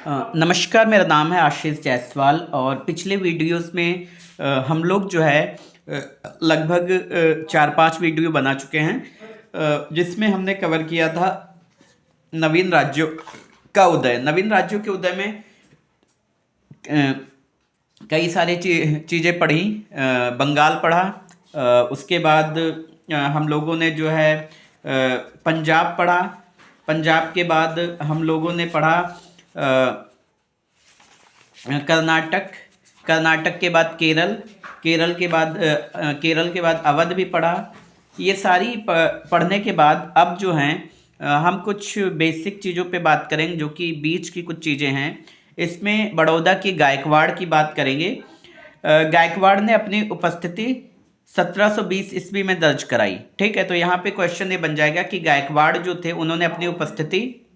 नमस्कार, मेरा नाम है आशीष जायसवाल और पिछले वीडियोस में हम लोग जो है लगभग 4-5 वीडियो बना चुके हैं, जिसमें हमने कवर किया था नवीन राज्यों का उदय। नवीन राज्यों के उदय में अ, कई सारी चीज़ें पढ़ी। बंगाल पढ़ा, उसके बाद हम लोगों ने जो है पंजाब पढ़ा। पंजाब के बाद हम लोगों ने पढ़ा कर्नाटक। कर्नाटक के बाद केरल। केरल के बाद अवध भी पढ़ा। ये सारी पढ़ने के बाद अब जो हैं हम कुछ बेसिक चीज़ों पे बात करेंगे, जो कि बीच की कुछ चीज़ें हैं। इसमें बड़ौदा की गायकवाड़ की बात करेंगे। गायकवाड़ ने अपनी उपस्थिति 1720 ईस्वी में दर्ज कराई। ठीक है, तो यहाँ पे क्वेश्चन ये बन जाएगा कि गायकवाड़ जो थे उन्होंने अपनी उपस्थिति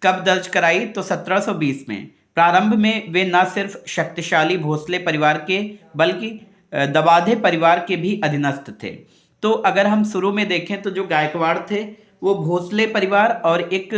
कब दर्ज कराई? तो 1720 में। प्रारंभ में वे न सिर्फ शक्तिशाली भोसले परिवार के बल्कि दबाधे परिवार के भी अधीनस्थ थे। तो अगर हम शुरू में देखें तो जो गायकवाड़ थे वो भोसले परिवार और एक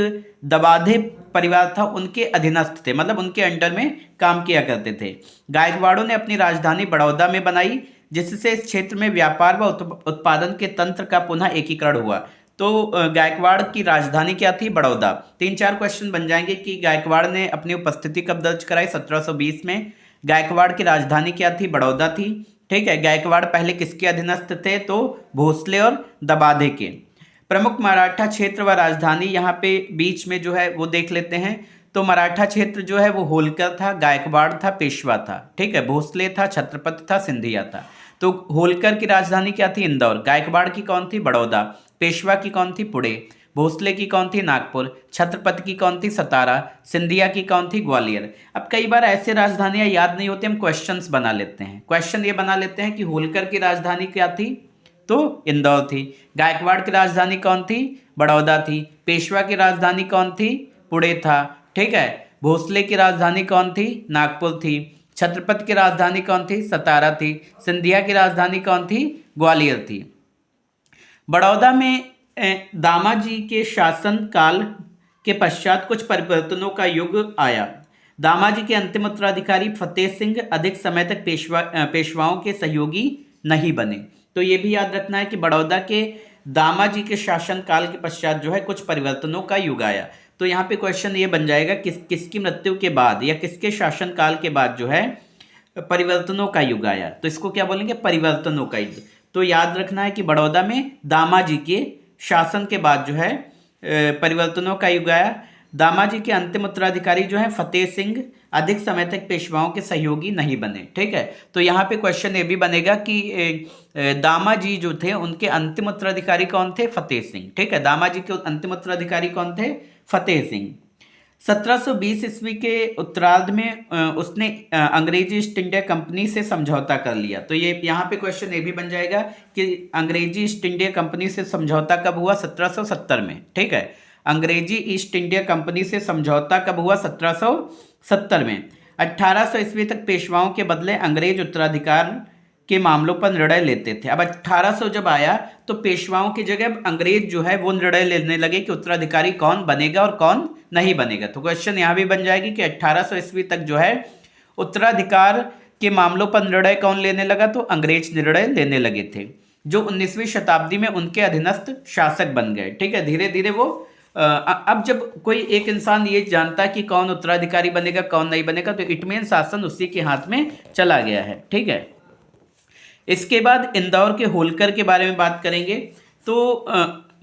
दबाधे परिवार था, उनके अधीनस्थ थे, मतलब उनके अंडर में काम किया करते थे। गायकवाड़ों ने अपनी राजधानी बड़ौदा में बनाई, जिससे इस क्षेत्र में व्यापार व उत्पादन के तंत्र का पुनः एकीकरण हुआ। तो गायकवाड़ की राजधानी क्या थी? बड़ौदा। 3-4 क्वेश्चन बन जाएंगे कि गायकवाड़ ने अपनी उपस्थिति कब दर्ज कराई? 1720 में। गायकवाड़ की राजधानी क्या थी? बड़ौदा थी। ठीक है, गायकवाड़ पहले किसके अधीनस्थ थे? तो भोसले और दबाधे के। प्रमुख मराठा क्षेत्र व राजधानी यहाँ पे बीच में जो है वो देख लेते हैं। तो मराठा क्षेत्र जो है वो होलकर था, गायकवाड़ था, पेशवा था। ठीक है, भोसले था, छत्रपति था, सिंधिया था। तो होलकर की राजधानी क्या थी? इंदौर। गायकवाड़ की कौन थी? बड़ौदा। पेशवा की कौन थी? पुणे। भोसले की कौन थी? नागपुर। छत्रपति की कौन थी? सतारा। सिंधिया की कौन थी? ग्वालियर। अब कई बार ऐसे राजधानियां याद नहीं होती, हम क्वेश्चंस बना लेते हैं। क्वेश्चन ये बना लेते हैं कि होलकर की राजधानी क्या थी? तो इंदौर थी। गायकवाड़ की राजधानी कौन थी? बड़ौदा थी। पेशवा की राजधानी कौन थी? पुणे था। ठीक है, भोसले की राजधानी कौन थी? नागपुर थी। छत्रपति की राजधानी कौन थी? सतारा थी। सिंधिया की राजधानी कौन थी? ग्वालियर थी। बड़ौदा में दामाजी के शासन काल के पश्चात कुछ परिवर्तनों का युग आया। दामाजी के अंतिम उत्तराधिकारी फतेह सिंह अधिक समय तक पेशवाओं के सहयोगी नहीं बने। तो ये भी याद रखना है कि बड़ौदा के दामाजी के शासन काल के पश्चात जो है कुछ परिवर्तनों का युग आया। तो यहाँ पे क्वेश्चन ये बन जाएगा किसकी मृत्यु के बाद या किसके शासन काल के बाद जो है परिवर्तनों का युग आया। तो इसको क्या बोलेंगे? परिवर्तनों का युग। तो याद रखना है कि बड़ौदा में दामाजी के शासन के बाद जो है परिवर्तनों का युग आया। दामाजी के अंतिम उत्तराधिकारी जो है फतेह सिंह अधिक समय तक पेशवाओं के सहयोगी नहीं बने। ठीक है, तो यहाँ पे क्वेश्चन ये भी बनेगा कि दामाजी जो थे उनके अंतिम उत्तराधिकारी कौन थे? फतेह सिंह। ठीक है, दामाजी के अंतिम उत्तराधिकारी कौन थे? फतेह सिंह। 1720 ईस्वी के उत्तरार्ध में उसने अंग्रेजी ईस्ट इंडिया कंपनी से समझौता कर लिया। तो ये यहाँ पे क्वेश्चन ये भी बन जाएगा कि अंग्रेजी ईस्ट इंडिया कंपनी से समझौता कब हुआ? 1770 में। ठीक है, अंग्रेजी ईस्ट इंडिया कंपनी से समझौता कब हुआ? 1770 में। 1800 ईस्वी तक पेशवाओं के बदले अंग्रेज उत्तराधिकार के मामलों पर निर्णय लेते थे। अब 1800 जब आया तो पेशवाओं की जगह अंग्रेज जो है वो निर्णय लेने लगे कि उत्तराधिकारी कौन बनेगा और कौन नहीं बनेगा। तो क्वेश्चन यहाँ भी बन जाएगी कि 1800 ईस्वी तक जो है उत्तराधिकार के मामलों पर निर्णय कौन लेने लगा? तो अंग्रेज निर्णय लेने लगे थे, जो 19वीं शताब्दी में उनके अधीनस्थ शासक बन गए। ठीक है, धीरे धीरे वो अब जब कोई एक इंसान ये जानता है कि कौन उत्तराधिकारी बनेगा कौन नहीं बनेगा, तो इट मीन शासन उसी के हाथ में चला गया है। ठीक है, इसके बाद इंदौर के होलकर के बारे में बात करेंगे। तो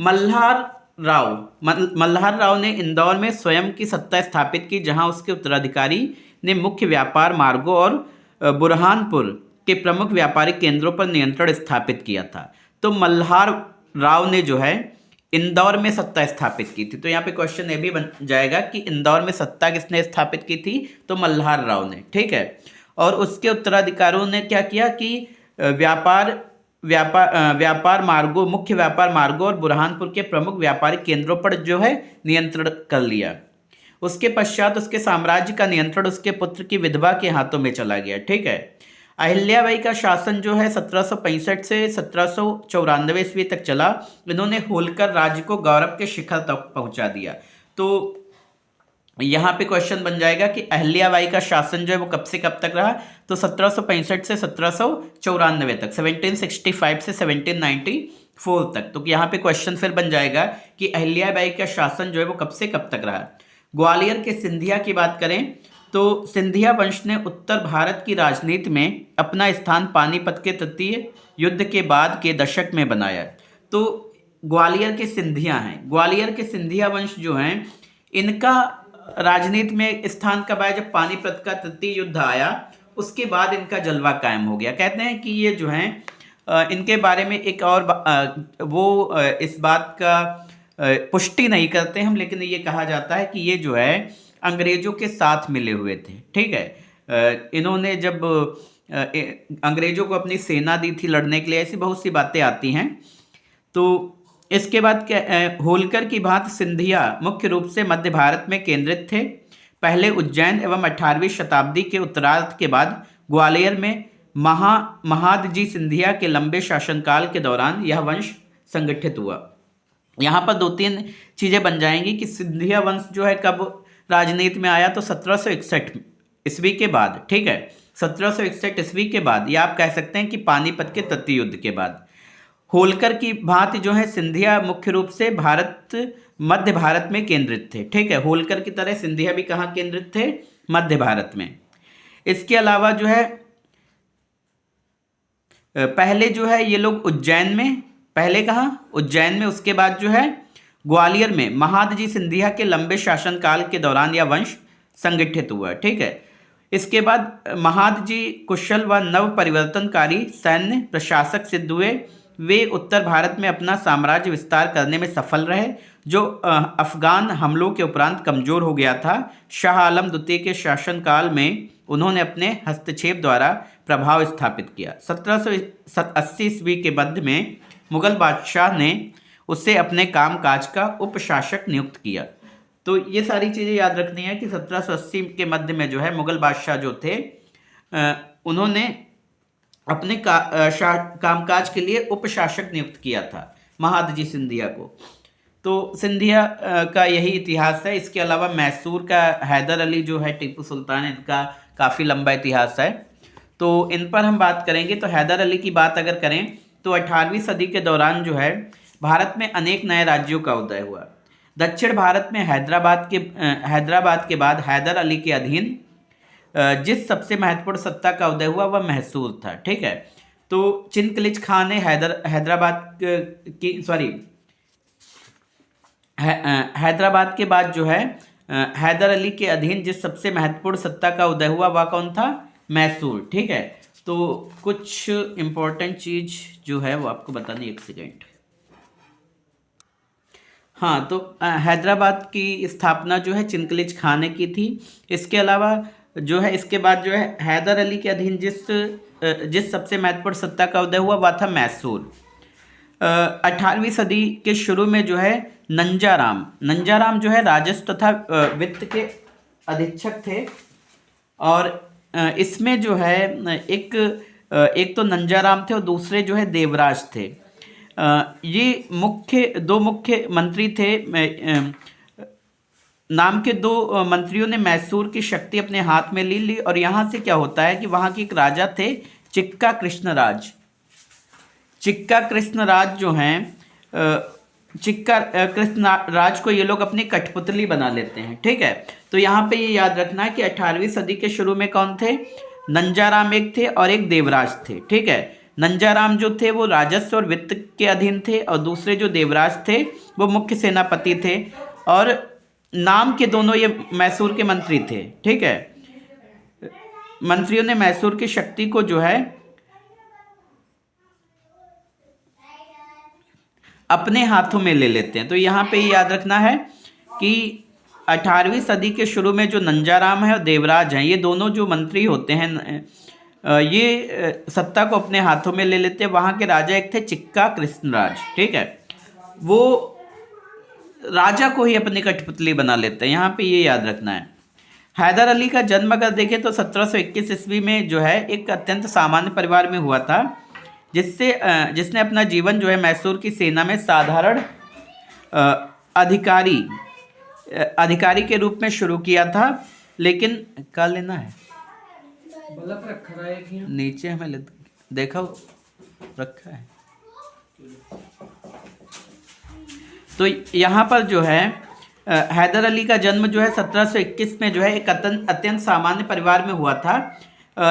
मल्हार राव ने इंदौर में स्वयं की सत्ता स्थापित की, जहां उसके उत्तराधिकारी ने मुख्य व्यापार मार्गों और बुरहानपुर के प्रमुख व्यापारिक केंद्रों पर नियंत्रण स्थापित किया था। तो मल्हार राव ने जो है इंदौर में सत्ता स्थापित की थी। तो यहाँ पे क्वेश्चन ये भी बन जाएगा कि इंदौर में सत्ता किसने स्थापित की थी? तो मल्हार राव ने। ठीक है, और उसके उत्तराधिकारियों ने क्या किया कि व्यापार मार्गों, मुख्य व्यापार मार्गों और बुरहानपुर के प्रमुख व्यापारिक केंद्रों पर जो है नियंत्रण कर लिया। उसके पश्चात उसके साम्राज्य का नियंत्रण उसके पुत्र की विधवा के हाथों में चला गया। ठीक है, अहिल्याबाई का शासन जो है 1765 से 1794 ईस्वी तक चला। इन्होंने होलकर राज्य को गौरव के शिखर तक पहुंचा दिया। तो यहाँ पे क्वेश्चन बन जाएगा कि अहिल्याबाई का शासन जो है वो कब से कब तक रहा, तो 1765 से 1794 तक, 1765 से 1794 तक। तो यहाँ पे क्वेश्चन फिर बन जाएगा कि अहिल्याबाई का शासन जो है वो कब से कब तक रहा। ग्वालियर के सिंधिया की बात करें तो सिंधिया वंश ने उत्तर भारत की राजनीति में अपना स्थान पानीपत के तृतीय युद्ध के बाद के दशक में बनाया। तो ग्वालियर के सिंधिया हैं, ग्वालियर के सिंधिया वंश जो हैं इनका राजनीति में स्थान कब आया, जब पानीपत का तृतीय युद्ध आया उसके बाद इनका जलवा कायम हो गया। कहते हैं कि ये जो हैं इनके बारे में एक और इस बात का पुष्टि नहीं करते हम, लेकिन ये कहा जाता है कि ये जो है अंग्रेजों के साथ मिले हुए थे। ठीक है, इन्होंने जब अंग्रेजों को अपनी सेना दी थी लड़ने के लिए, ऐसी बहुत सी बातें आती हैं। तो इसके बाद क्या, होलकर की भांति सिंधिया मुख्य रूप से मध्य भारत में केंद्रित थे। पहले उज्जैन एवं 18वीं शताब्दी के उत्तरार्ध के बाद ग्वालियर में महादजी सिंधिया के लंबे शासनकाल के दौरान यह वंश संगठित हुआ। यहाँ पर दो तीन चीज़ें बन जाएंगी कि सिंधिया वंश जो है कब राजनीति में आया, तो 1761 ईस्वी के बाद। ठीक है, 1761 ईस्वी के बाद, या आप कह सकते हैं कि पानीपत के तृतीय युद्ध के बाद। होलकर की भांति जो है सिंधिया मुख्य रूप से मध्य भारत में केंद्रित थे। ठीक है, होलकर की तरह सिंधिया भी कहाँ केंद्रित थे, मध्य भारत में। इसके अलावा जो है पहले जो है ये लोग उज्जैन में, पहले कहाँ, उज्जैन में, उसके बाद जो है ग्वालियर में महादजी सिंधिया के लंबे शासनकाल के दौरान यह वंश संगठित हुआ। ठीक है, इसके बाद महादजी कुशल व नव परिवर्तनकारी सैन्य प्रशासक सिद्ध हुए। वे उत्तर भारत में अपना साम्राज्य विस्तार करने में सफल रहे, जो अफगान हमलों के उपरांत कमजोर हो गया था। शाह आलम द्वितीय के शासनकाल में उन्होंने अपने हस्तक्षेप द्वारा प्रभाव स्थापित किया। 1780 ईस्वी के मध्य में मुगल बादशाह ने उसे अपने कामकाज का उपशासक नियुक्त किया। तो ये सारी चीज़ें याद रखनी है कि 1780 के मध्य में जो है मुगल बादशाह जो थे उन्होंने अपने कामकाज के लिए उपशासक नियुक्त किया था महादजी सिंधिया को। तो सिंधिया का यही इतिहास है। इसके अलावा मैसूर का हैदर अली जो है टीपू सुल्तान, इनका काफ़ी लंबा इतिहास है, तो इन पर हम बात करेंगे। तो हैदर अली की बात अगर करें तो 18वीं सदी के दौरान जो है भारत में अनेक नए राज्यों का उदय हुआ। दक्षिण भारत में हैदराबाद के बाद हैदर अली के अधीन जिस सबसे महत्वपूर्ण सत्ता का उदय हुआ वह मैसूर था। ठीक है, तो चिनकलिच खान ने हैदराबाद के बाद जो है हैदर अली के अधीन जिस सबसे महत्वपूर्ण सत्ता का उदय हुआ वह कौन था, मैसूर। ठीक है, तो कुछ इम्पोर्टेंट चीज़ जो है वो आपको बतानी, एक सेकेंड। हाँ, तो हैदराबाद की स्थापना जो है चिनकलिच खान ने की थी। इसके अलावा जो है इसके बाद जो है हैदर अली के अधीन जिस सबसे महत्वपूर्ण सत्ता का उदय हुआ वह था मैसूर। 18वीं सदी के शुरू में जो है नंजाराम जो है राजस्व तथा वित्त के अधीक्षक थे। और इसमें जो है एक तो नंजाराम थे और दूसरे जो है देवराज थे। ये दो मुख्य मंत्री थे। नाम के दो मंत्रियों ने मैसूर की शक्ति अपने हाथ में ले ली। और यहाँ से क्या होता है कि वहाँ के एक राजा थे चिक्का कृष्णराज जो हैं, चिक्का कृष्णराज को ये लोग अपनी कठपुतली बना लेते हैं। ठीक है, तो यहाँ पे ये याद रखना है कि 18वीं सदी के शुरू में कौन थे, नंजाराम एक थे और एक देवराज थे। ठीक है, नंजाराम जो थे वो राजस्व और वित्त के अधीन थे और दूसरे जो देवराज थे वो मुख्य सेनापति थे। और नाम के दोनों ये मैसूर के मंत्री थे। ठीक है, मंत्रियों ने मैसूर की शक्ति को जो है अपने हाथों में ले लेते हैं। तो यहाँ पे याद रखना है कि 18वीं सदी के शुरू में जो नंजाराम है और देवराज हैं, ये दोनों जो मंत्री होते हैं ये सत्ता को अपने हाथों में ले लेते हैं। वहाँ के राजा एक थे चिक्का कृष्णराज। ठीक है, वो राजा को ही अपनी कठपुतली बना लेते हैं, यहाँ पे ये याद रखना है। हैदर अली का जन्म अगर देखें तो 1721 ईस्वी में जो है एक अत्यंत सामान्य परिवार में हुआ था, जिसने अपना जीवन जो है मैसूर की सेना में साधारण अधिकारी अधिकारी के रूप में शुरू किया था, लेकिन क्या लेना है बल्ब रखा है कि नीचे हमें देखो रखा है। तो यहाँ पर जो है हैदर अली का जन्म जो है 1721 में जो है एक अत्यंत सामान्य परिवार में हुआ था,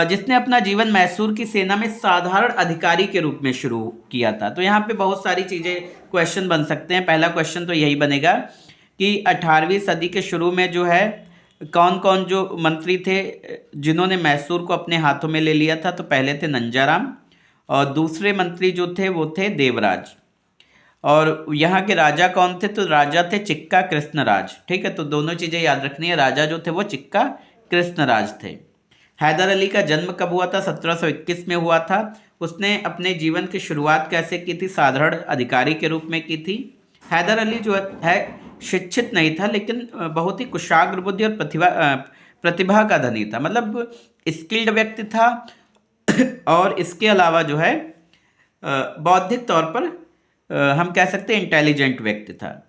जिसने अपना जीवन मैसूर की सेना में साधारण अधिकारी के रूप में शुरू किया था। तो यहाँ पे बहुत सारी चीज़ें क्वेश्चन बन सकते हैं। पहला क्वेश्चन तो यही बनेगा कि 18वीं सदी के शुरू में जो है कौन कौन जो मंत्री थे जिन्होंने मैसूर को अपने हाथों में ले लिया था। तो पहले थे नंजाराम और दूसरे मंत्री जो थे वो थे देवराज, और यहाँ के राजा कौन थे? तो राजा थे चिक्का कृष्णराज। ठीक है, तो दोनों चीज़ें याद रखनी है। राजा जो थे वो चिक्का कृष्णराज थे। हैदर अली का जन्म कब हुआ था? 1721 में हुआ था। उसने अपने जीवन की शुरुआत कैसे की थी? साधारण अधिकारी के रूप में की थी। हैदर अली जो है शिक्षित नहीं था, लेकिन बहुत ही कुशाग्र बुद्धि और प्रतिभा का धनी था, मतलब स्किल्ड व्यक्ति था। और इसके अलावा जो है बौद्धिक तौर पर हम कह सकते हैं इंटेलिजेंट व्यक्ति था,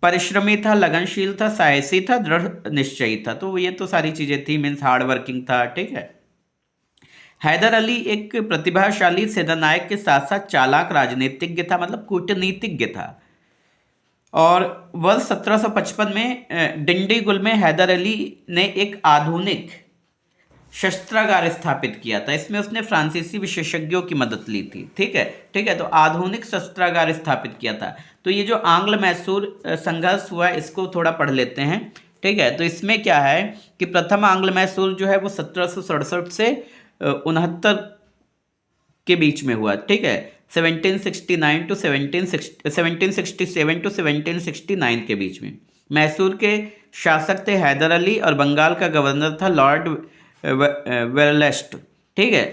परिश्रमी था, लगनशील था, साहसी था, दृढ़ निश्चयी था। तो ये तो सारी चीज़ें थी, मीन्स हार्ड वर्किंग था। ठीक है। हैदर अली एक प्रतिभाशाली सेनानायक के साथ साथ चालाक राजनीतिज्ञ था, मतलब कूटनीतिज्ञ था। और वर्ष 1755 में डिंडीगुल में हैदर अली ने एक आधुनिक शस्त्रागार स्थापित किया था। इसमें उसने फ्रांसीसी विशेषज्ञों की मदद ली थी। ठीक है, ठीक है। तो आधुनिक शस्त्रागार स्थापित किया था। तो ये जो आंग्ल मैसूर संघर्ष हुआ इसको थोड़ा पढ़ लेते हैं। ठीक है, तो इसमें क्या है कि प्रथम आंग्ल मैसूर जो है वो 1767 से 69 के बीच में हुआ। ठीक है, 1769 टू 1767 टू 1769 के बीच में। मैसूर के शासक थे हैदर अली और बंगाल का गवर्नर था लॉर्ड वेरलेस्ट। ठीक है,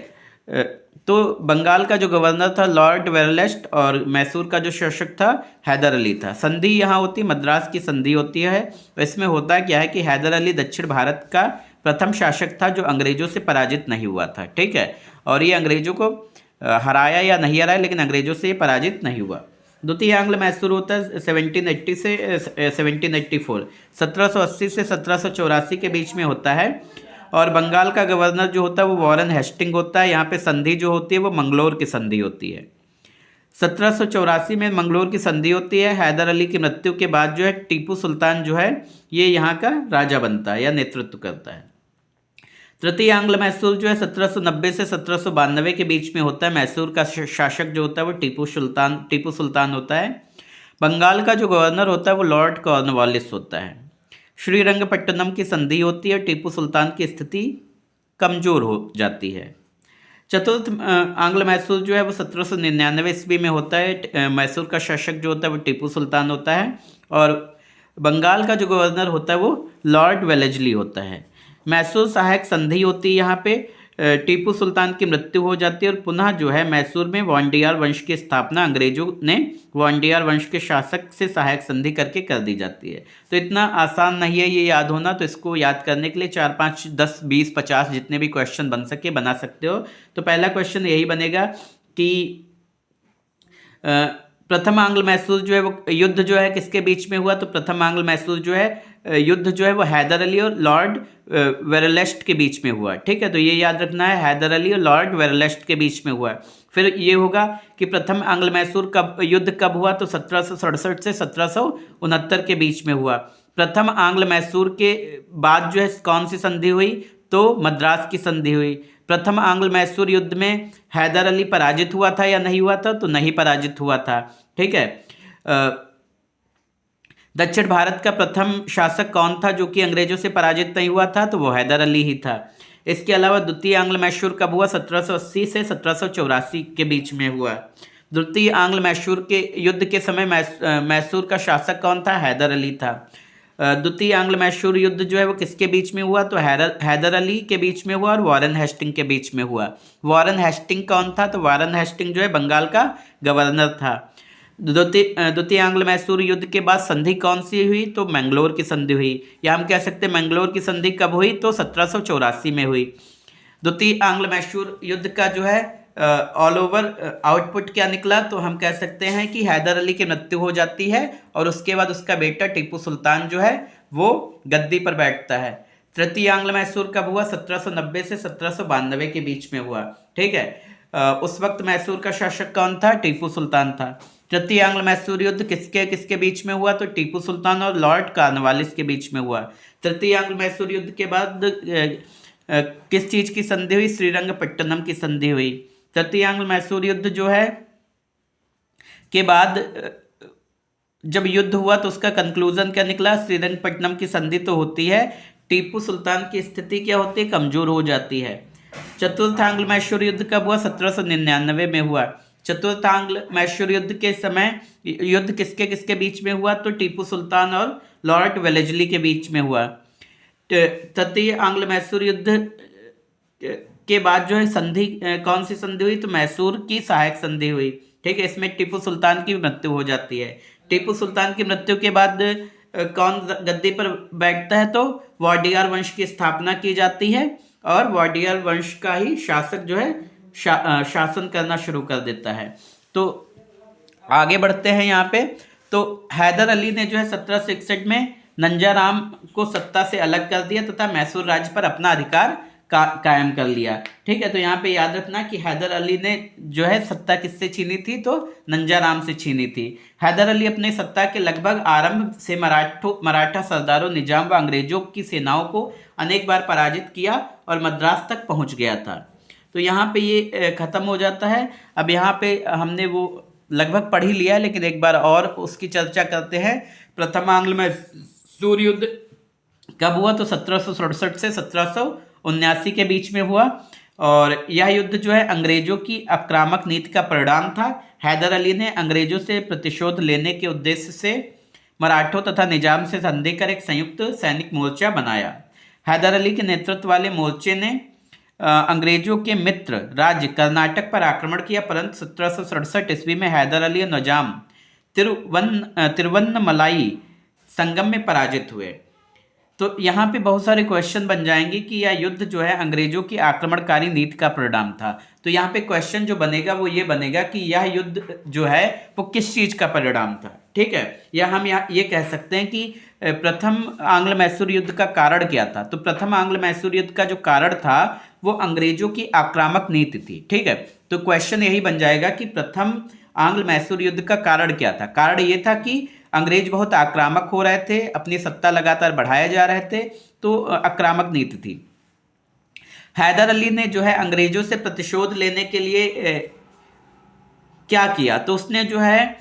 तो बंगाल का जो गवर्नर था लॉर्ड वेरलेस्ट और मैसूर का जो शासक था हैदर अली था। संधि यहाँ होती मद्रास की संधि होती है। इसमें होता क्या है कि हैदर अली दक्षिण भारत का प्रथम शासक था जो अंग्रेजों से पराजित नहीं हुआ था। ठीक है, और ये अंग्रेजों को हराया या नहीं हराया, लेकिन अंग्रेजों से ये पराजित नहीं हुआ। द्वितीय आंग्ल मैसूर होता है 1780 से 1784, 1780 से 1784 के बीच में होता है। और बंगाल का गवर्नर जो होता है वो वॉरेन हेस्टिंग होता है। यहाँ पे संधि जो होती है वो मंगलोर की संधि होती है। 1784 में मंगलोर की संधि होती है। हैदर अली की मृत्यु के बाद जो है टीपू सुल्तान जो है ये यहाँ का राजा बनता है या नेतृत्व करता है। तृतीय आंग्ल मैसूर जो है 1790 से 1792 के बीच में होता है। मैसूर का शासक जो होता है वो टीपू सुल्तान होता है। बंगाल का जो गवर्नर होता है वो लॉर्ड कॉर्नवालिस होता है। श्रीरंगपट्टनम की संधि होती है। टीपू सुल्तान की स्थिति कमज़ोर हो जाती है। चतुर्थ आंग्ल मैसूर जो है वो 1799 ईस्वी में होता है। मैसूर का शासक जो होता है वो टीपू सुल्तान होता है और बंगाल का जो गवर्नर होता है वो लॉर्ड वेलेस्ली होता है। मैसूर सहायक संधि होती है। यहाँ पे टीपू सुल्तान की मृत्यु हो जाती है और पुनः जो है मैसूर में वांडियार वंश की स्थापना अंग्रेजों ने वांडियार वंश के शासक से सहायक संधि करके कर दी जाती है। तो इतना आसान नहीं है ये याद होना, तो इसको याद करने के लिए 4, 5, 10, 20, 50 जितने भी क्वेश्चन बन सके बना सकते हो। तो पहला क्वेश्चन यही बनेगा कि प्रथम आंग्ल मैसूर जो है वो युद्ध जो है किसके बीच में हुआ? तो प्रथम आंग्ल मैसूर जो है युद्ध जो है वो हैदर अली और लॉर्ड वेरलेस्ट के बीच में हुआ। ठीक है, तो ये याद रखना है, हैदर अली और लॉर्ड वेरलेस्ट के बीच में हुआ। फिर ये होगा कि प्रथम आंग्ल मैसूर युद्ध कब हुआ? तो 1767 से 1769 के बीच में हुआ। प्रथम आंग्ल मैसूर के बाद जो है कौन सी संधि हुई? तो मद्रास की संधि हुई। प्रथम आंग्ल मैसूर युद्ध में हैदर अली पराजित हुआ था या नहीं हुआ था? तो नहीं पराजित हुआ था। ठीक है, दक्षिण भारत का प्रथम शासक कौन था जो कि अंग्रेजों से पराजित नहीं हुआ था? तो वो हैदर अली ही था। इसके अलावा द्वितीय आंग्ल मैसूर कब हुआ? 1780 से 1784 के बीच में हुआ। द्वितीय आंग्ल मैसूर के युद्ध के समय मैसूर का शासक कौन था? हैदर अली था। द्वितीय आंग्ल मैसूर युद्ध जो है वो किसके बीच में हुआ? तो हैदर अली के बीच में हुआ और वॉरेन हेस्टिंग के बीच में हुआ। वॉरेन हेस्टिंग कौन था? तो वॉरेन हेस्टिंग जो है बंगाल का गवर्नर था। द्वितीय आंग्ल मैसूर युद्ध के बाद संधि कौन सी हुई? तो मैंगलोर की संधि हुई, या हम कह सकते हैं मैंगलोर की संधि कब हुई? तो 1784 में हुई। द्वितीय आंग्ल मैसूर युद्ध का जो है ऑल ओवर आउटपुट क्या निकला, तो हम कह सकते हैं कि हैदर अली की मृत्यु हो जाती है और उसके बाद उसका बेटा टीपू सुल्तान जो है वो गद्दी पर बैठता है। तृतीय आंग्ल मैसूर कब हुआ? 1790 से 1792 के बीच में हुआ। ठीक है, उस वक्त मैसूर का शासक कौन था? टीपू सुल्तान था। तृतीय आंग्ल मैसूर युद्ध किसके किसके बीच में हुआ? तो टीपू सुल्तान और लॉर्ड कॉर्नवालिस के बीच में हुआ। तृतीय आंग्ल मैसूर युद्ध के बाद किस चीज की संधि हुई? श्रीरंगपट्टनम की संधि हुई। तृतीय आंग्ल मैसूर युद्ध जो है के बाद जब युद्ध हुआ तो उसका कंक्लूजन क्या निकला? श्रीरंगपट्टनम की संधि तो होती है, टीपू सुल्तान की स्थिति क्या होती है? कमजोर हो जाती है। चतुर्थ आंग्ल मैसूर युद्ध कब हुआ? 1799 में हुआ। चतुर्थ आंग्ल मैसूर युद्ध के समय युद्ध किसके किसके बीच में हुआ? तो टीपू सुल्तान और लॉर्ड वेलेस्ली के बीच में हुआ। तृतीय आंग्ल मैसूर युद्ध के बाद जो है संधि कौन सी संधि हुई? तो मैसूर की सहायक संधि हुई। ठीक है, इसमें टीपू सुल्तान की मृत्यु हो जाती है। टीपू सुल्तान की मृत्यु के बाद कौन गद्दी पर बैठता है? तो वाडियार वंश की स्थापना की जाती है और वाडियार वंश का ही शासक जो है शासन करना शुरू कर देता है। तो आगे बढ़ते हैं यहाँ पे। तो हैदर अली ने जो है 1761 में नंजाराम को सत्ता से अलग कर दिया तथा मैसूर राज्य पर अपना अधिकार कायम कर लिया। ठीक है, तो यहाँ पे याद रखना कि हैदर अली ने जो है सत्ता किससे छीनी थी? तो नंजाराम से छीनी थी। हैदर अली अपने सत्ता के लगभग आरंभ से मराठा सरदारों, निजाम व अंग्रेजों की सेनाओं को अनेक बार पराजित किया और मद्रास तक पहुंच गया था। तो यहाँ पे ये खत्म हो जाता है। अब यहाँ पे हमने वो लगभग पढ़ ही लिया है, लेकिन एक बार और उसकी चर्चा करते हैं। प्रथम आंग्ल मैसूर युद्ध कब हुआ? तो 1767 से 1779 के बीच में हुआ और यह युद्ध जो है अंग्रेजों की आक्रामक नीति का परिणाम था। हैदर अली ने अंग्रेजों से प्रतिशोध लेने के उद्देश्य से मराठों तथा निजाम से संधि कर एक संयुक्त सैनिक मोर्चा बनाया। हैदर अली के नेतृत्व वाले मोर्चे ने अंग्रेजों के मित्र राज्य कर्नाटक पर आक्रमण किया, परंतु 1767 ईस्वी में हैदर अली और निजाम तिरुवन्नमलाई संगम में पराजित हुए। तो यहाँ पे बहुत सारे क्वेश्चन बन जाएंगे कि यह युद्ध जो है अंग्रेजों की आक्रमणकारी नीति का परिणाम था। तो यहाँ पे क्वेश्चन जो बनेगा वो ये बनेगा कि यह युद्ध जो है वो किस चीज का परिणाम था। ठीक है, या हम यहाँ ये कह सकते हैं कि प्रथम आंग्ल मैसूर युद्ध का कारण क्या था? तो प्रथम आंग्ल मैसूर युद्ध का जो कारण था वो अंग्रेजों की आक्रामक नीति थी। ठीक है, तो क्वेश्चन यही बन जाएगा कि प्रथम आंग्ल मैसूर युद्ध का कारण क्या था? कारण ये था कि अंग्रेज बहुत आक्रामक हो रहे थे, अपनी सत्ता लगातार बढ़ाए जा रहे थे, तो आक्रामक नीति थी। हैदर अली ने जो है अंग्रेजों से प्रतिशोध लेने के लिए क्या किया? तो उसने जो है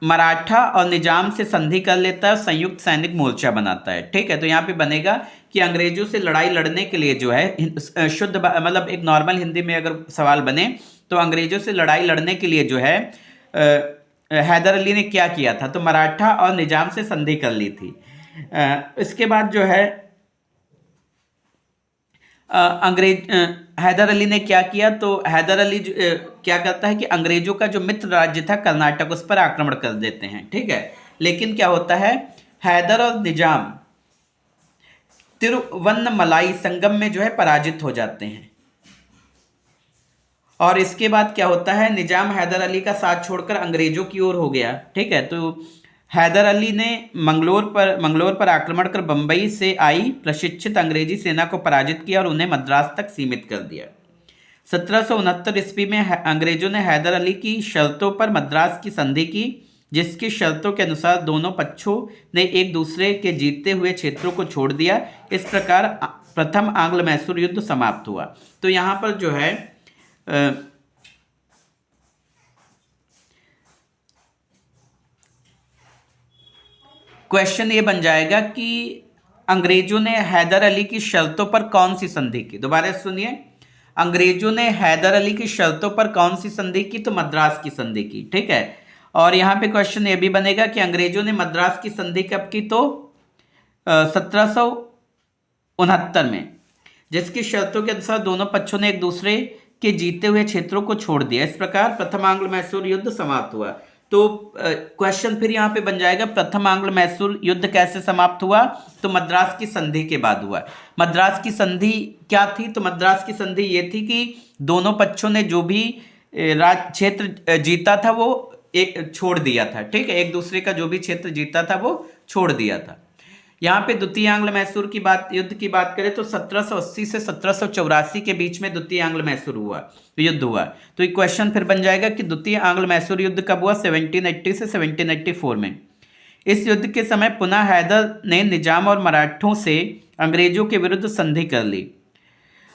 मराठा और निजाम से संधि कर लेता है, संयुक्त सैनिक मोर्चा बनाता है। ठीक है, तो यहाँ पे बनेगा कि अंग्रेजों से लड़ाई लड़ने के लिए जो है शुद्ध मतलब एक नॉर्मल हिंदी में अगर सवाल बने तो अंग्रेजों से लड़ाई लड़ने के लिए जो है हैदर अली ने क्या किया था? तो मराठा और निजाम से संधि कर ली थी। इसके बाद जो है हैदर अली ने क्या किया? तो हैदर अली क्या करता है कि अंग्रेजों का जो मित्र राज्य था कर्नाटक, उस पर आक्रमण कर देते हैं। ठीक है, लेकिन क्या होता है, हैदर और निजाम तिरुवन्नमलाई संगम में जो है पराजित हो जाते हैं और इसके बाद क्या होता है, निजाम हैदर अली का साथ छोड़कर अंग्रेजों की ओर हो गया। ठीक है, तो हैदर अली ने मंगलोर पर आक्रमण कर बंबई से आई प्रशिक्षित अंग्रेजी सेना को पराजित किया और उन्हें मद्रास तक सीमित कर दिया। 1769 ईस्वी में अंग्रेजों ने हैदर अली की शर्तों पर मद्रास की संधि की, जिसकी शर्तों के अनुसार दोनों पक्षों ने एक दूसरे के जीतते हुए क्षेत्रों को छोड़ दिया। इस प्रकार प्रथम आंग्ल मैसूर युद्ध समाप्त हुआ। तो यहाँ पर जो है क्वेश्चन ये बन जाएगा कि अंग्रेजों ने हैदर अली की शर्तों पर कौन सी संधि की? दोबारा सुनिए, अंग्रेजों ने हैदर अली की शर्तों पर कौन सी संधि की? तो मद्रास की संधि की। ठीक है, और यहाँ पे क्वेश्चन ये भी बनेगा कि अंग्रेजों ने मद्रास की संधि कब की? तो 1769 में, जिसकी शर्तों के अनुसार दोनों पक्षों ने एक दूसरे के जीते हुए क्षेत्रों को छोड़ दिया। इस प्रकार प्रथम आंग्ल मैसूर युद्ध समाप्त हुआ। तो क्वेश्चन फिर यहाँ पे बन जाएगा, प्रथम आंग्ल मैसूर युद्ध कैसे समाप्त हुआ? तो मद्रास की संधि के बाद हुआ। मद्रास की संधि क्या थी? तो मद्रास की संधि ये थी कि दोनों पक्षों ने जो भी राज क्षेत्र जीता था वो एक छोड़ दिया था, ठीक है, एक दूसरे का जो भी क्षेत्र जीता था वो छोड़ दिया था। यहाँ पे द्वितीय आंग्ल मैसूर की बात, युद्ध की बात करें तो 1780 से 1784 के बीच में द्वितीय आंग्ल मैसूर युद्ध हुआ। तो ये क्वेश्चन फिर बन जाएगा कि द्वितीय आंग्ल मैसूर युद्ध कब हुआ? 1780 से 1784 में। इस युद्ध के समय पुनः हैदर ने निजाम और मराठों से अंग्रेजों के विरुद्ध संधि कर ली।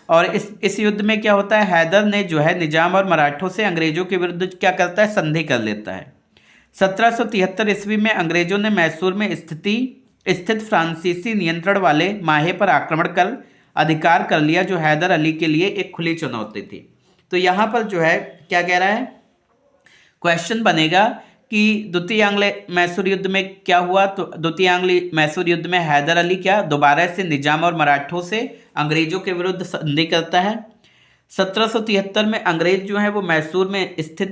और इस युद्ध में क्या होता है, हैदर ने जो है निजाम और मराठों से अंग्रेजों के विरुद्ध क्या करता है? संधि कर लेता है। 1773 ईस्वी में अंग्रेजों ने मैसूर में स्थित फ्रांसीसी नियंत्रण वाले माहे पर आक्रमण कर अधिकार कर लिया, जो हैदर अली के लिए एक खुली चुनौती थी। तो यहाँ पर जो है क्या कह रहा है, क्वेश्चन बनेगा कि द्वितीय आंग्ल मैसूर युद्ध में क्या हुआ? तो द्वितीय आंग्ल मैसूर युद्ध में हैदर अली क्या दोबारा से निजाम और मराठों से अंग्रेजों के विरुद्ध संधि करता है। 1773 में अंग्रेज जो है वो मैसूर में स्थित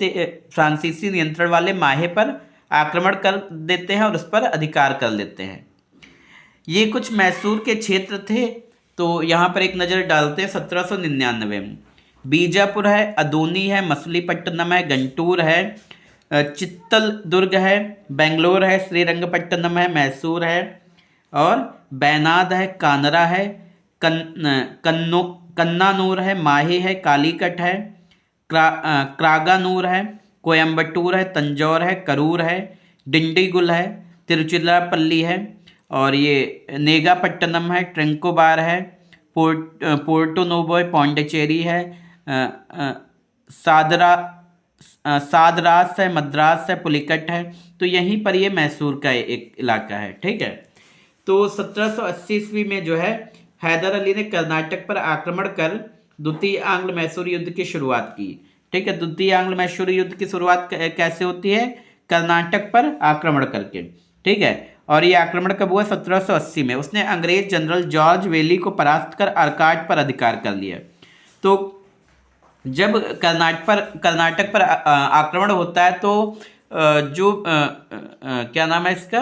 फ्रांसीसी नियंत्रण वाले माहे पर आक्रमण कर देते हैं और उस पर अधिकार कर लेते हैं। ये कुछ मैसूर के क्षेत्र थे, तो यहाँ पर एक नज़र डालते हैं। 1799 में बीजापुर है, अदोनी है, मछलीपट्टनम है, गंटूर है, चित्तल दुर्ग है, बेंगलोर है, श्रीरंगपट्टनम है, मैसूर है, और बैनाद है, कानरा है, कन्नानूर है, माही है, कालीकट है, क्रागानूर है, कोयम्बटूर है, तंजौर है, करूर है, डिंडीगुल है, तिरुचिरापल्ली है, और ये नेगापट्टनम है, ट्रिंकोबार है, पोर्टो नोवो है, पौंडीचेरी है, सादरास है, मद्रास है, पुलिकट है। तो यहीं पर ये मैसूर का एक इलाका है, ठीक है। तो 1780 ईस्वी में जो है हैदर अली ने कर्नाटक पर आक्रमण कर द्वितीय आंग्ल मैसूर युद्ध की शुरुआत की, ठीक है। द्वितीय आंग्ल मैसूर युद्ध की शुरुआत कैसे होती है? कर्नाटक पर आक्रमण करके, ठीक है। और ये आक्रमण कब हुआ? 1780 में। उसने अंग्रेज जनरल जॉर्ज वेली को परास्त कर अर्काट पर अधिकार कर लिया। तो जब कर्नाटक पर आक्रमण होता है तो जो क्या नाम है इसका,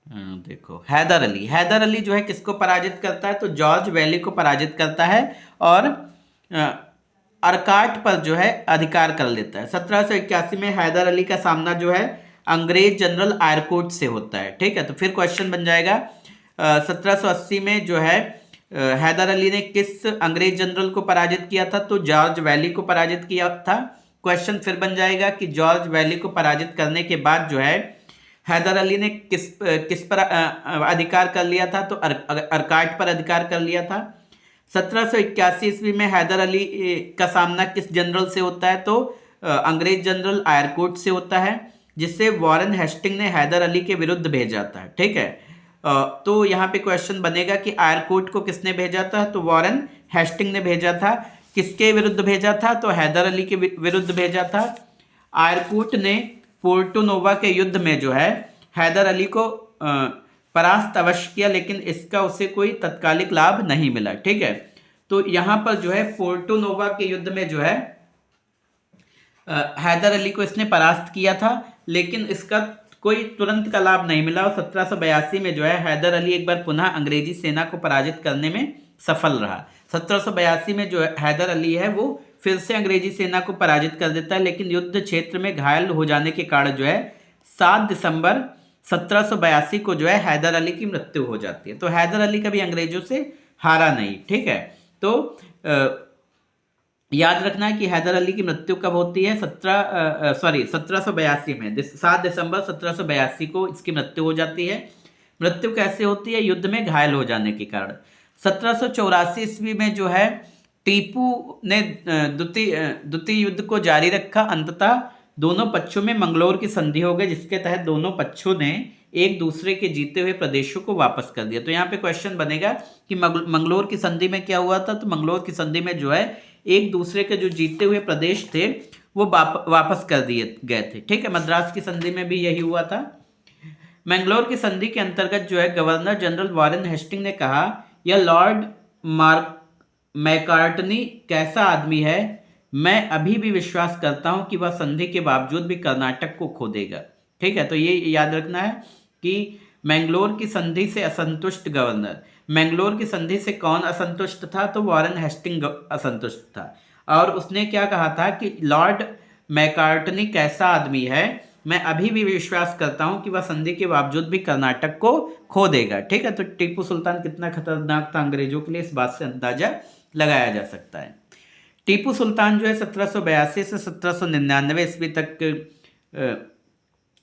देखो, हैदर अली जो है किसको पराजित करता है? तो जॉर्ज वैली को पराजित करता है और अर्काट पर जो है अधिकार कर लेता है। 1781 में हैदर अली का सामना जो है अंग्रेज जनरल आयरकोट से होता है, ठीक है। तो फिर क्वेश्चन बन जाएगा 1780 में जो है हैदर अली ने किस अंग्रेज जनरल को पराजित किया था? तो जॉर्ज वैली को पराजित किया था। क्वेश्चन फिर बन जाएगा कि जॉर्ज वैली को पराजित करने के बाद जो है हैदर अली ने किस पर अधिकार कर लिया था? तो अर्काट पर अधिकार कर लिया था। 1781 ईस्वी में हैदर अली का सामना किस जनरल से होता है? तो अंग्रेज जनरल आयरकोट से होता है, जिससे वॉरेन हेस्टिंग ने हैदर अली के विरुद्ध भेजा था, ठीक है। तो यहाँ पे क्वेश्चन बनेगा कि आयरकोट को किसने भेजा था? तो वॉरेन हेस्टिंग ने भेजा था। किसके विरुद्ध भेजा था? तो हैदर अली के विरुद्ध भेजा था। आयरकोट ने पोर्टो नोवा के युद्ध में जो है हैदर अली को परास्त अवश्य किया, लेकिन इसका उसे कोई तत्कालिक लाभ नहीं मिला, ठीक है। तो यहाँ पर जो है पोर्टो नोवा के युद्ध में जो है हैदर अली को इसने परास्त किया था, लेकिन इसका कोई तुरंत का लाभ नहीं मिला। और 1782 में जो है हैदर अली एक बार पुनः अंग्रेजी सेना को पराजित करने में सफल रहा। 1782 में जो हैदर अली है वो फिर से अंग्रेजी सेना को पराजित कर देता है, लेकिन युद्ध क्षेत्र में घायल हो जाने के कारण जो है 7 दिसंबर 1782 को जो है हैदर अली की मृत्यु हो जाती है। तो हैदर अली कभी अंग्रेजों से हारा नहीं, ठीक है। तो याद रखना है कि हैदर अली की मृत्यु कब होती है? 1782 में 7 दिसंबर 1782 को इसकी मृत्यु हो जाती है। मृत्यु कैसे होती है? युद्ध में घायल हो जाने के कारण। 1784 ईस्वी में जो है टीपू ने द्वितीय युद्ध को जारी रखा। अंततः दोनों पक्षों में मंगलोर की संधि हो गई, जिसके तहत दोनों पक्षों ने एक दूसरे के जीते हुए प्रदेशों को वापस कर दिया। तो यहाँ पे क्वेश्चन बनेगा कि मंगलोर की संधि में क्या हुआ था? तो मंगलोर की संधि में जो है एक दूसरे के जो जीते हुए प्रदेश थे वो वापस कर दिए गए थे, ठीक है। मद्रास की संधि में भी यही हुआ था। मैंगलोर की संधि के अंतर्गत जो है गवर्नर जनरल वॉरेन हेस्टिंग ने कहा, यह लॉर्ड मैकार्टनी कैसा आदमी है, मैं अभी भी विश्वास करता हूं कि वह संधि के बावजूद भी कर्नाटक को खो देगा। ठीक है, तो ये याद रखना है कि मैंगलोर की संधि से असंतुष्ट गवर्नर, मैंगलोर की संधि से कौन असंतुष्ट था? तो वॉरेन हेस्टिंग असंतुष्ट था, और उसने क्या कहा था कि लॉर्ड मैकार्टनी कैसा आदमी है, मैं अभी भी विश्वास करता हूं कि वह संधि के बावजूद भी कर्नाटक को खो देगा। ठीक है, तो टीपू सुल्तान कितना खतरनाक था अंग्रेजों के लिए, इस बात से अंदाजा लगाया जा सकता है। टीपू सुल्तान जो है 1782 से 1799 ईस्वी तक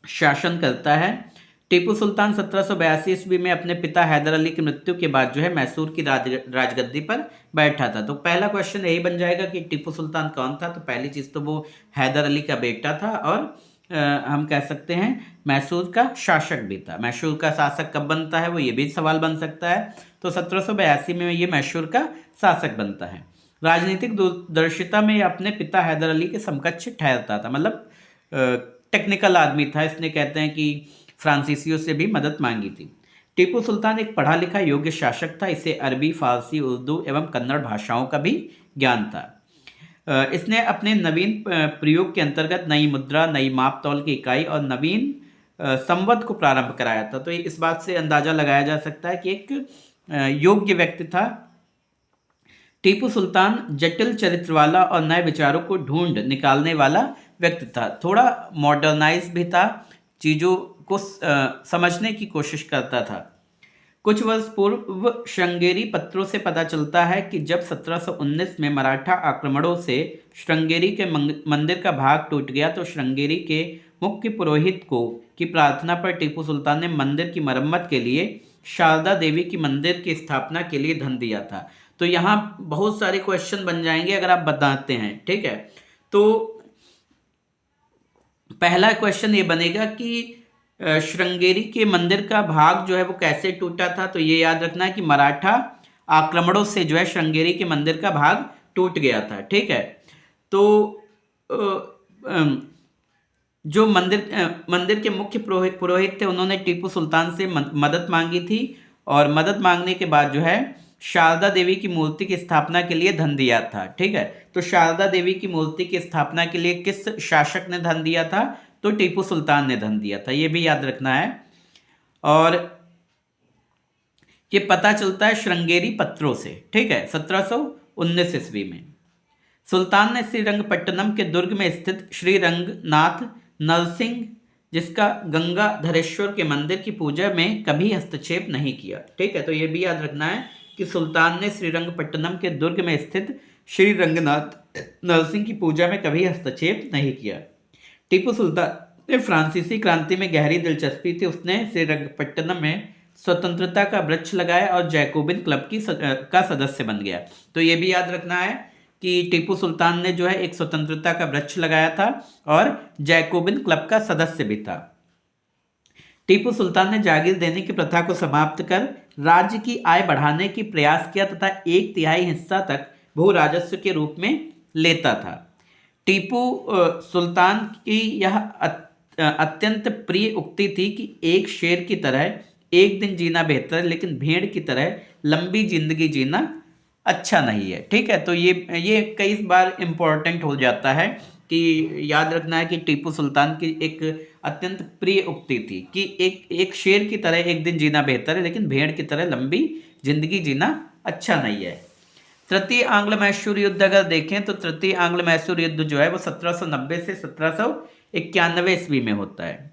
शासन करता है। टीपू सुल्तान 1782 ईस्वी में अपने पिता हैदर अली की मृत्यु के बाद जो है मैसूर की राजगद्दी पर बैठा था। तो पहला क्वेश्चन यही बन जाएगा कि टीपू सुल्तान कौन था। तो पहली चीज़ तो वो हैदर अली का बेटा था, और हम कह सकते हैं मैसूर का शासक भी था। मैसूर का शासक कब बनता है, वो ये भी सवाल बन सकता है। तो 1782 में ये मैसूर का शासक बनता है। राजनीतिक दूरदर्शिता में अपने पिता हैदर अली के समकक्ष ठहरता था, मतलब टेक्निकल आदमी था। इसने कहते हैं कि फ्रांसीसियों से भी मदद मांगी थी। टीपू सुल्तान एक पढ़ा लिखा योग्य शासक था। इसे अरबी, फारसी, उर्दू एवं कन्नड़ भाषाओं का भी ज्ञान था। इसने अपने नवीन प्रयोग के अंतर्गत नई मुद्रा, नई माप तौल की इकाई और नवीन संवत को प्रारंभ कराया था। तो इस बात से अंदाजा लगाया जा सकता है कि एक योग्य व्यक्ति था। टीपू सुल्तान जटिल चरित्र वाला और नए विचारों को ढूंढ निकालने वाला व्यक्ति था। थोड़ा मॉडर्नाइज भी था, चीज़ों को समझने की कोशिश करता था। कुछ वर्ष पूर्व श्रृंगेरी पत्रों से पता चलता है कि जब 1719 में मराठा आक्रमणों से श्रृंगेरी के मंदिर का भाग टूट गया, तो श्रृंगेरी के मुख्य पुरोहित को की प्रार्थना पर टीपू सुल्तान ने मंदिर की मरम्मत के लिए शारदा देवी की मंदिर की स्थापना के लिए धन दिया था। तो यहाँ बहुत सारे क्वेश्चन बन जाएंगे अगर आप बताते हैं। ठीक है, तो पहला क्वेश्चन ये बनेगा कि श्रृंगेरी के मंदिर का भाग जो है वो कैसे टूटा था। तो ये याद रखना है कि मराठा आक्रमणों से जो है श्रृंगेरी के मंदिर का भाग टूट गया था। ठीक है, तो जो मंदिर के मुख्य पुरोहित थे, उन्होंने टीपू सुल्तान से मदद मांगी थी, और मदद मांगने के बाद जो है शारदा देवी की मूर्ति की स्थापना के लिए धन दिया था। ठीक है, तो शारदा देवी की मूर्ति की स्थापना के लिए किस शासक ने धन दिया था? तो टीपू सुल्तान ने धन दिया था, ये भी याद रखना है। और ये पता चलता है श्रृंगेरी पत्रों से। ठीक है, 1719 ईस्वी में सुल्तान ने श्रीरंगपट्टनम के दुर्ग में स्थित श्री रंगनाथ नरसिंह, जिसका गंगाधरेश्वर के मंदिर की पूजा में कभी हस्तक्षेप नहीं किया। ठीक है, तो ये भी याद रखना है कि सुल्तान ने श्रीरंगपट्टनम के दुर्ग में स्थित श्री रंगनाथ नरसिंह की पूजा में कभी हस्तक्षेप नहीं किया। टीपू सुल्तान ने फ्रांसीसी क्रांति में गहरी दिलचस्पी थी। उसने श्रीरंगपट्टनम में स्वतंत्रता का वृक्ष लगाया और जैकोबिन क्लब का सदस्य बन गया। तो ये भी याद रखना है कि टीपू सुल्तान ने जो है एक स्वतंत्रता का वृक्ष लगाया था और जैकोबिन क्लब का सदस्य भी था। टीपू सुल्तान ने जागीर देने की प्रथा को समाप्त कर राज्य की आय बढ़ाने की प्रयास किया तथा 1/3 हिस्सा तक भू राजस्व के रूप में लेता था। टीपू सुल्तान की यह अत्यंत प्रिय उक्ति थी कि एक शेर की तरह एक दिन जीना बेहतर है, लेकिन भेड़ की तरह लंबी जिंदगी जीना अच्छा नहीं है। ठीक है, तो ये कई बार इम्पोर्टेंट हो जाता है कि याद रखना है कि टीपू सुल्तान की एक अत्यंत प्रिय उक्ति थी कि एक शेर की तरह एक दिन जीना बेहतर है, लेकिन भेड़ की तरह लंबी जिंदगी जीना अच्छा नहीं है। तृतीय आंग्ल मैसूर युद्ध अगर देखें तो तृतीय आंग्ल मैसूर युद्ध जो है वो 1790 से 1791 ईस्वी में होता है।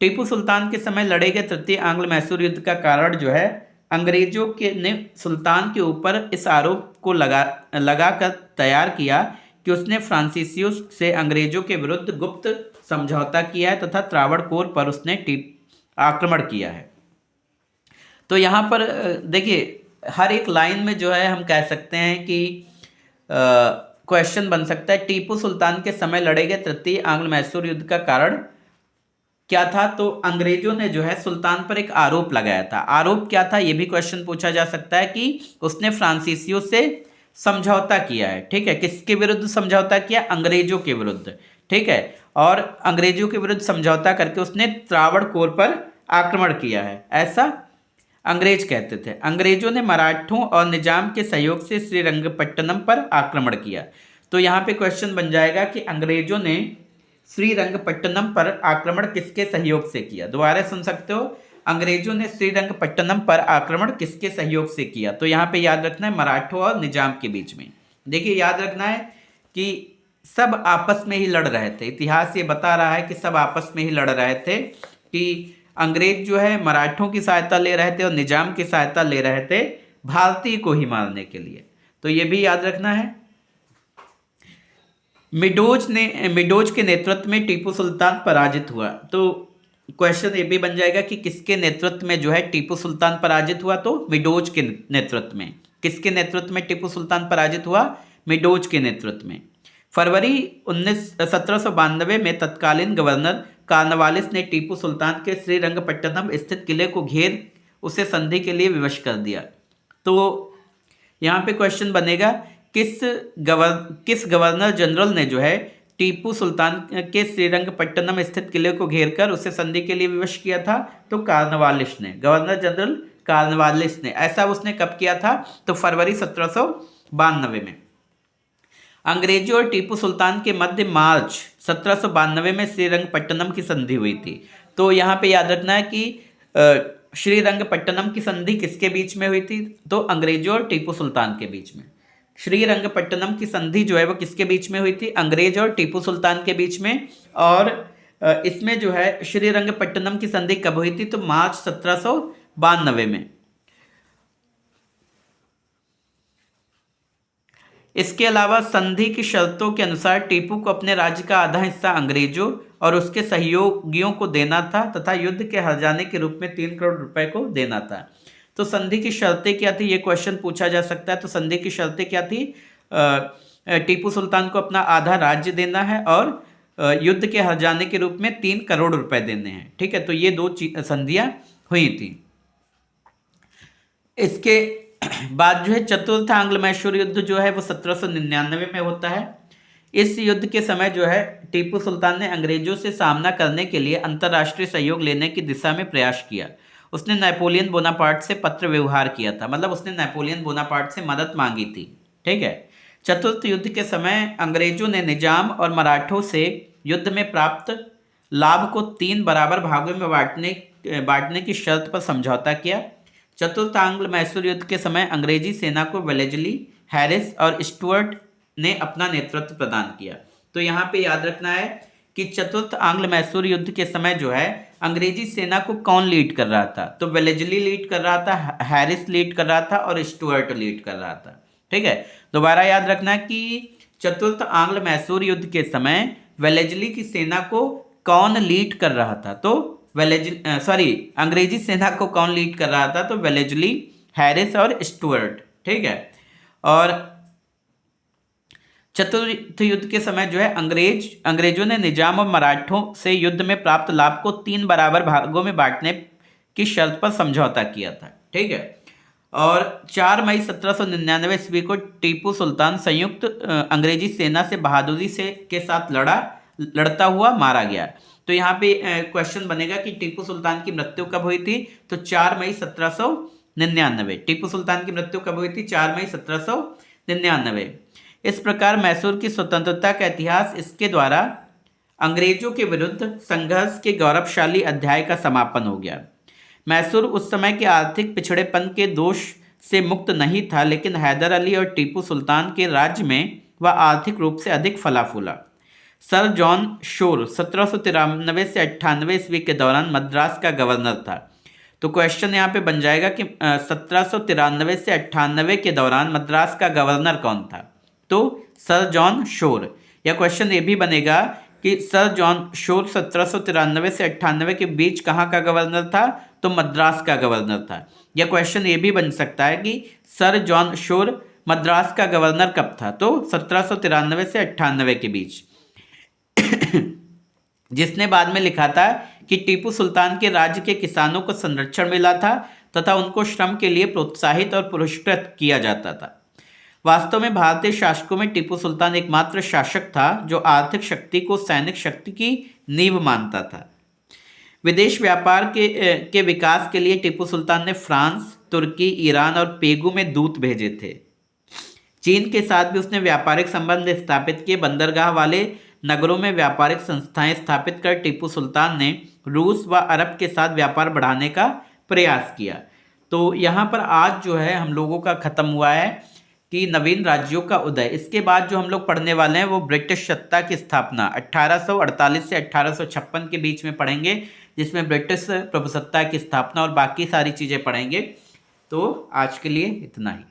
टीपू सुल्तान के समय लड़े गए तृतीय आंग्ल मैसूर युद्ध का कारण जो है अंग्रेजों के ने सुल्तान के ऊपर इस आरोप को लगा कर तैयार किया कि उसने फ्रांसीसियों से अंग्रेजों के विरुद्ध गुप्त समझौता किया है तथा त्रावणकोर पर उसने आक्रमण किया है। तो यहाँ पर देखिए हर एक लाइन में जो है हम कह सकते हैं कि क्वेश्चन बन सकता है टीपू सुल्तान के समय लड़े गए तृतीय आंग्ल मैसूर युद्ध का कारण क्या था। तो अंग्रेजों ने जो है सुल्तान पर एक आरोप लगाया था। आरोप क्या था ये भी क्वेश्चन पूछा जा सकता है कि उसने फ्रांसीसियों से समझौता किया है। ठीक है, किसके विरुद्ध समझौता किया? अंग्रेजों के विरुद्ध। ठीक है, और अंग्रेजों के विरुद्ध समझौता करके उसने त्रावणकोर पर आक्रमण किया है, ऐसा अंग्रेज कहते थे। अंग्रेजों ने मराठों और निजाम के सहयोग से श्रीरंगपट्टनम पर आक्रमण किया। तो यहाँ पे क्वेश्चन बन जाएगा कि अंग्रेजों ने श्रीरंगपट्टनम पर आक्रमण किसके सहयोग से किया? दोबारा सुन सकते हो, अंग्रेजों ने श्रीरंगपट्टनम पर आक्रमण किसके सहयोग से किया? तो यहाँ पे याद रखना है मराठों और निजाम के बीच में। देखिए याद रखना है कि सब आपस में ही लड़ रहे थे, इतिहास ये बता रहा है कि सब आपस में ही लड़ रहे थे, कि अंग्रेज जो है मराठों की सहायता ले रहे थे और निजाम की सहायता ले रहे थे भारतीय को ही मारने के लिए। तो ये भी याद रखना है। मिडोज के नेतृत्व में टीपू सुल्तान पराजित हुआ। तो क्वेश्चन ये भी बन जाएगा कि किसके नेतृत्व में जो है टीपू सुल्तान पराजित हुआ? तो मिडोज के नेतृत्व में। किसके नेतृत्व में टीपू सुल्तान पराजित हुआ? मिडोज के नेतृत्व में। फरवरी 1792 में तत्कालीन गवर्नर कार्नवालिस ने टीपू सुल्तान के श्रीरंगपट्टनम स्थित किले को घेर उसे संधि के लिए विवश कर दिया। तो यहाँ पे क्वेश्चन बनेगा किस गवर्नर जनरल ने जो है टीपू सुल्तान के श्रीरंगपट्टनम स्थित किले को घेरकर उसे संधि के लिए विवश किया था? तो कार्नवालिस ने, गवर्नर जनरल कार्नवालिस ने। ऐसा उसने कब किया था? तो फरवरी 1792 में। अंग्रेजों और टीपू सुल्तान के मध्य मार्च 1792 में श्रीरंगपट्टनम की संधि हुई थी। तो यहाँ पे याद रखना है कि श्रीरंगपट्टनम की संधि किसके बीच में हुई थी? तो अंग्रेजों और टीपू सुल्तान के बीच में। श्रीरंगपट्टनम की संधि जो है वो किसके बीच में हुई थी? अंग्रेज और टीपू सुल्तान के बीच में। और इसमें जो है श्रीरंगपट्टनम की संधि कब हुई थी? तो मार्च 1792 में। इसके अलावा संधि की शर्तों के अनुसार टीपू को अपने राज्य का आधा हिस्सा अंग्रेजों और उसके सहयोगियों को देना था तथा युद्ध के हार जाने के रूप में 3 करोड़ रुपए को देना था। तो संधि की शर्तें क्या थी? ये क्वेश्चन पूछा जा सकता है। तो संधि की शर्तें क्या थी? टीपू सुल्तान को अपना आधा राज्य देना है और युद्ध के हार जाने के रूप में 3 करोड़ रुपए देने हैं। ठीक है, तो ये 2 संधियां हुई थी। इसके बाद जो है चतुर्थ आंग्ल मैसूर युद्ध जो है वो 1799 में होता है। इस युद्ध के समय जो है टीपू सुल्तान ने अंग्रेजों से सामना करने के लिए अंतर्राष्ट्रीय सहयोग लेने की दिशा में प्रयास किया। उसने नेपोलियन बोनापार्ट से पत्र व्यवहार किया था, मतलब उसने नेपोलियन बोनापार्ट से मदद मांगी थी। ठीक है। चतुर्थ युद्ध के समय अंग्रेजों ने निजाम और मराठों से युद्ध में प्राप्त लाभ को 3 बराबर भागों में बांटने की शर्त पर समझौता किया। चतुर्थ आंग्ल मैसूर युद्ध के समय अंग्रेजी सेना को वेलेजली, हैरिस और स्टुअर्ट ने अपना नेतृत्व प्रदान किया। तो यहाँ पे याद रखना है कि चतुर्थ आंग्ल मैसूर युद्ध के समय जो है अंग्रेजी सेना को कौन लीड कर रहा था? तो वेलेजली लीड कर रहा था, हैरिस लीड कर रहा था और स्टुअर्ट लीड कर रहा था। ठीक है, दोबारा याद रखना कि चतुर्थ आंग्ल मैसूर युद्ध के समय वेलेजली की सेना को कौन लीड कर रहा था? तो अंग्रेजी सेना को कौन लीड कर रहा था? तो वेलेजली, हैरिस और स्टुअर्ट। ठीक है, और चतुर्थ युद्ध के समय जो है अंग्रेजों ने निजाम और मराठों से युद्ध में प्राप्त लाभ को 3 बराबर भागों में बांटने की शर्त पर समझौता किया था। ठीक है, और 4 मई 1799 ईस्वी को टीपू सुल्तान संयुक्त अंग्रेजी सेना से बहादुरी से के साथ लड़ता हुआ मारा गया। तो यहाँ पे क्वेश्चन बनेगा कि टीपू सुल्तान की मृत्यु कब हुई थी? तो 4 मई 1799। टीपू सुल्तान की मृत्यु कब हुई थी? 4 मई 1799। इस प्रकार मैसूर की स्वतंत्रता का इतिहास इसके द्वारा अंग्रेजों के विरुद्ध संघर्ष के गौरवशाली अध्याय का समापन हो गया। मैसूर उस समय के आर्थिक पिछड़ेपन के दोष से मुक्त नहीं था, लेकिन हैदर अली और टीपू सुल्तान के राज्य में वह आर्थिक रूप से अधिक फला फूला। सर जॉन शोर 1793 से 98 ईस्वी के दौरान मद्रास का गवर्नर था। तो क्वेश्चन यहाँ पे बन जाएगा कि 1793 से 98 के दौरान मद्रास का गवर्नर कौन था? तो सर जॉन शोर। या क्वेश्चन ये भी बनेगा कि सर जॉन शोर 1793 से 98 के बीच कहाँ का गवर्नर था? तो मद्रास का गवर्नर था। या क्वेश्चन ये भी बन सकता है कि सर जॉन शोर मद्रास का गवर्नर कब था? तो 1793 से 98 के बीच। जिसने बाद में लिखा था कि टीपू सुल्तान के राज्य के किसानों को संरक्षण मिला था तथा उनको श्रम के लिए प्रोत्साहित और पुरस्कृत किया जाता था। वास्तव में भारतीय शासकों में टीपू सुल्तान एकमात्र शासक था जो आर्थिक शक्ति को सैनिक शक्ति की नींव मानता था। विदेश व्यापार के विकास के लिए टीपू सुल्तान ने फ्रांस, तुर्की, ईरान और पेगु में दूत भेजे थे। चीन के साथ भी उसने व्यापारिक संबंध स्थापित किए। बंदरगाह वाले नगरों में व्यापारिक संस्थाएं स्थापित कर टीपू सुल्तान ने रूस व अरब के साथ व्यापार बढ़ाने का प्रयास किया। तो यहाँ पर आज जो है हम लोगों का ख़त्म हुआ है कि नवीन राज्यों का उदय। इसके बाद जो हम लोग पढ़ने वाले हैं वो ब्रिटिश सत्ता की स्थापना 1848 से 1856 के बीच में पढ़ेंगे, जिसमें ब्रिटिश प्रभुसत्ता की स्थापना और बाकी सारी चीज़ें पढ़ेंगे। तो आज के लिए इतना ही।